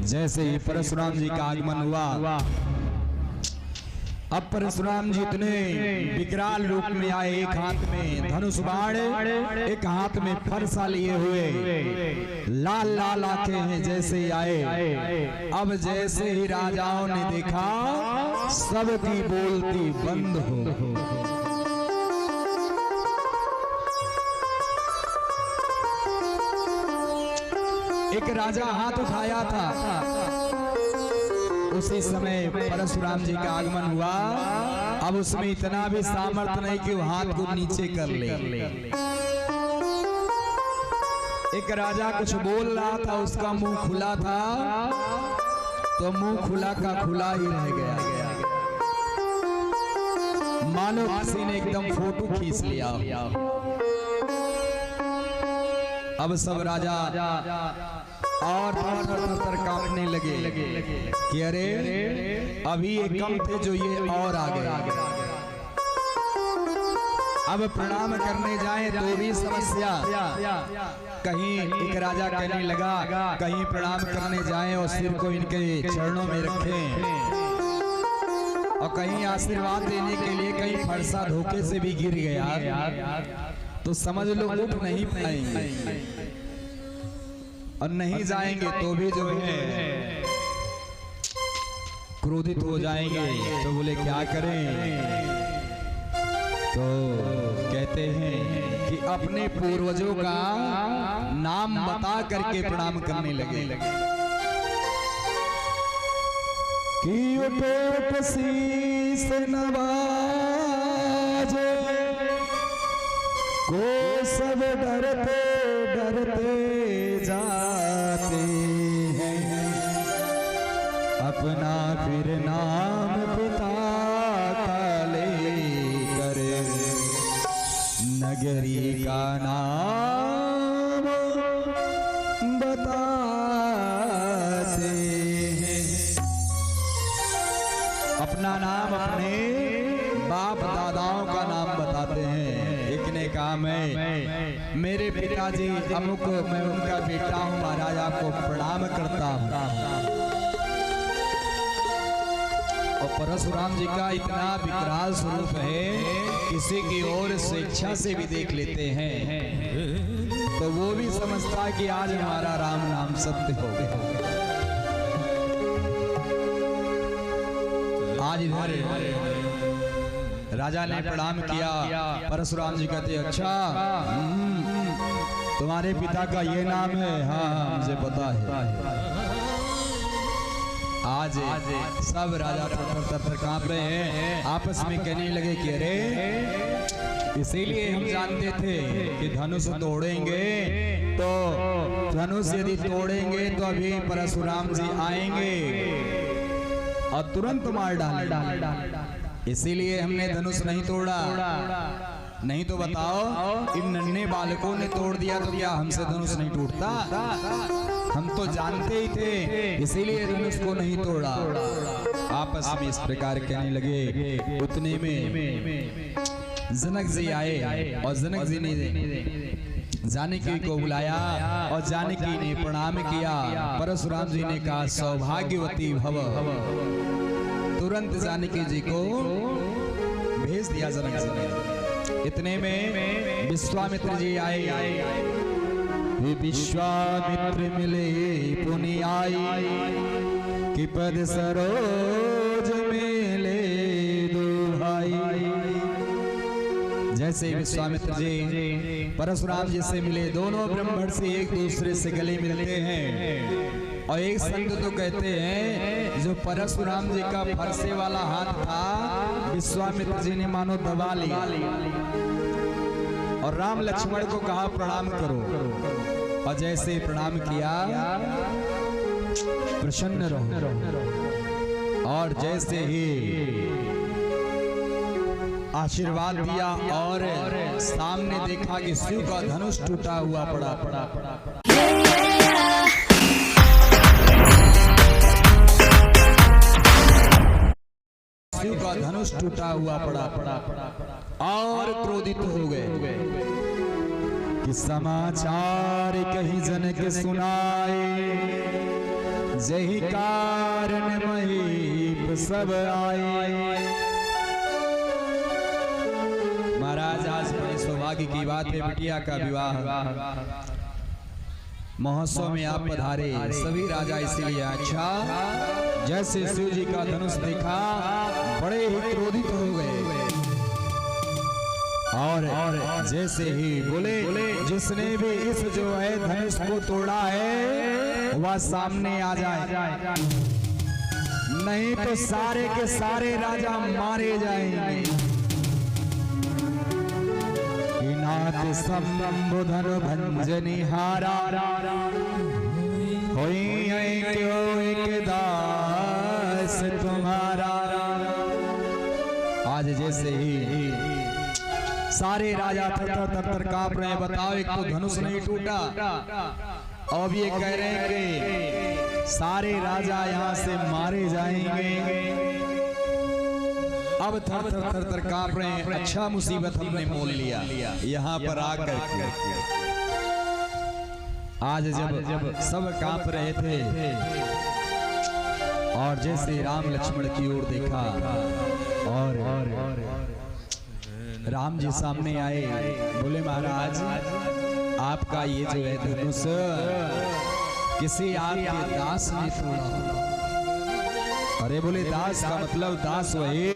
जैसे ही परशुराम जी का आगमन हुआ, अब परशुराम जी इतने विकराल रूप में आए, एक हाथ में धनुष बाण, एक हाथ में फरसा लिए हुए, लाल लाल आंखें हैं। जैसे ही आए, अब जैसे ही राजाओं ने देखा, सबकी बोलती बंद हो। एक राजा हाथ उठाया था, उसी समय परशुराम जी का आगमन हुआ। अब उसमें इतना भी सामर्थ्य नहीं कि वो हाथ को नीचे कर ले। एक राजा कुछ बोल रहा था, उसका मुंह खुला था, तो मुंह खुला का खुला ही रह गया, मानो किसी ने एकदम फोटो खींच लिया। अब सब राजा और थर कांपने लगे कि अरे अभी ये कम थे जो ये और आ गए। अब प्रणाम करने जाए तो भी समस्या। कहीं एक राजा कहने लगा, कहीं प्रणाम करने जाए और सिर को इनके चरणों में रखें, और कहीं आशीर्वाद देने के लिए कहीं फरसा धोखे से भी गिर गया तो समझ लो उठ नहीं पाएंगे, और नहीं जाएंगे तो भी जो है क्रोधित हो जाएंगे। तो बोले क्या करें? तो कहते हैं कि अपने पूर्वजों का नाम बता करके प्रणाम करने लगे कि उठो शीस नवाजे को सब डरते डरते जाते हैं, अपना फिर नाम पिता का लेकर नगरी का नाम बताते हैं। अपना नाम अपने बाप दादाओं का नाम बताते हैं। एक ने कहा मैं मेरे पिताजी अमुक, मैं उनका बेटा हूँ, महाराज आपको प्रणाम करता हूँ। और परशुराम जी का इतना विकराल स्वरूप है, किसी की ओर स्वेच्छा से भी देख लेते हैं तो वो भी समझता कि आज हमारा राम नाम सत्य हो गया। आज इधर राजा ने प्रणाम किया, परशुराम जी कहते अच्छा तुम्हारे पिता का ये नाम है? हाँ मुझे पता है। आज सब राजा थर कांप रहे हैं, आपस में कहने लगे कि अरे इसीलिए हम जानते थे कि धनुष तोड़ेंगे, तो धनुष यदि तोड़ेंगे तो अभी परशुराम जी आएंगे और तुरंत मार डालेंगे, इसीलिए हमने धनुष नहीं तोड़ा। नहीं तो बताओ इन नन्हे बालकों ने तोड़ दिया तो क्या हमसे धनुष नहीं टूटता? हम तो जानते ही थे, इसीलिए धनुष को नहीं तोड़ा। आपस में इस प्रकार कहने लगे। उतने में जनक जी आए और जनक जी ने जानकी को बुलाया और जानकी ने प्रणाम किया। परशुराम जी ने कहा सौभाग्यवती भव। तुरंत जानकी जी को भेज दिया जनक जी ने। इतने में विश्वामित्र जी आए। विश्वामित्र मिले पुनि आई, कि पद सरोज मिले दुहाई। जैसे विश्वामित्र जी परशुराम जी से मिले, दोनों ब्राह्मण से एक दूसरे से गले मिलते हैं। और एक संत तो कहते हैं जो परशुराम जी का फरसे वाला हाथ था, विश्वामित्र जी ने मानो दबा लिया और राम लक्ष्मण को कहा प्रणाम करो। और जैसे प्रणाम किया प्रसन्न रहो, और जैसे ही आशीर्वाद दिया और सामने देखा कि शिव का धनुष टूटा हुआ पड़ा। शिव का धनुष टूटा हुआ पड़ा और क्रोधित हो गए कि समाचार कहीं जन के सुनाए, जही कारण महीप सब आए। महाराज आज बड़े सौभाग्य की बात है, बिटिया का विवाह महोत्सव में आप पधारे, सभी राजा इसीलिए। अच्छा, जैसे शिव जी का धनुष देखा बड़े ही क्रोधित हो गए और जैसे ही बोले जिसने भी इस जो है धनुष को तोड़ा है वह सामने आ जाए, नहीं तो सारे के सारे राजा मारे जाएंगे। नाथ संबुधन भंजनिहारा होई क्यों एक दास तुम्हारा। आज जैसे ही सारे राजा थर कांप रहे हैं। बताओ, एक तो धनुष नहीं टूटा, अब ये कह रहे हैं कि सारे राजा यहाँ से मारे जाएंगे। अब थर थर कांप रहे हैं। अच्छा मुसीबत हमने मोल लिया यहाँ पर आकर के। आज जब सब कांप रहे थे और जैसे राम लक्ष्मण की ओर देखा और राम जी सामने आए, बोले महाराज आपका ये जो है धनुष किसी आपके दास ने तोड़ा। अरे बोले दास का मतलब दास वही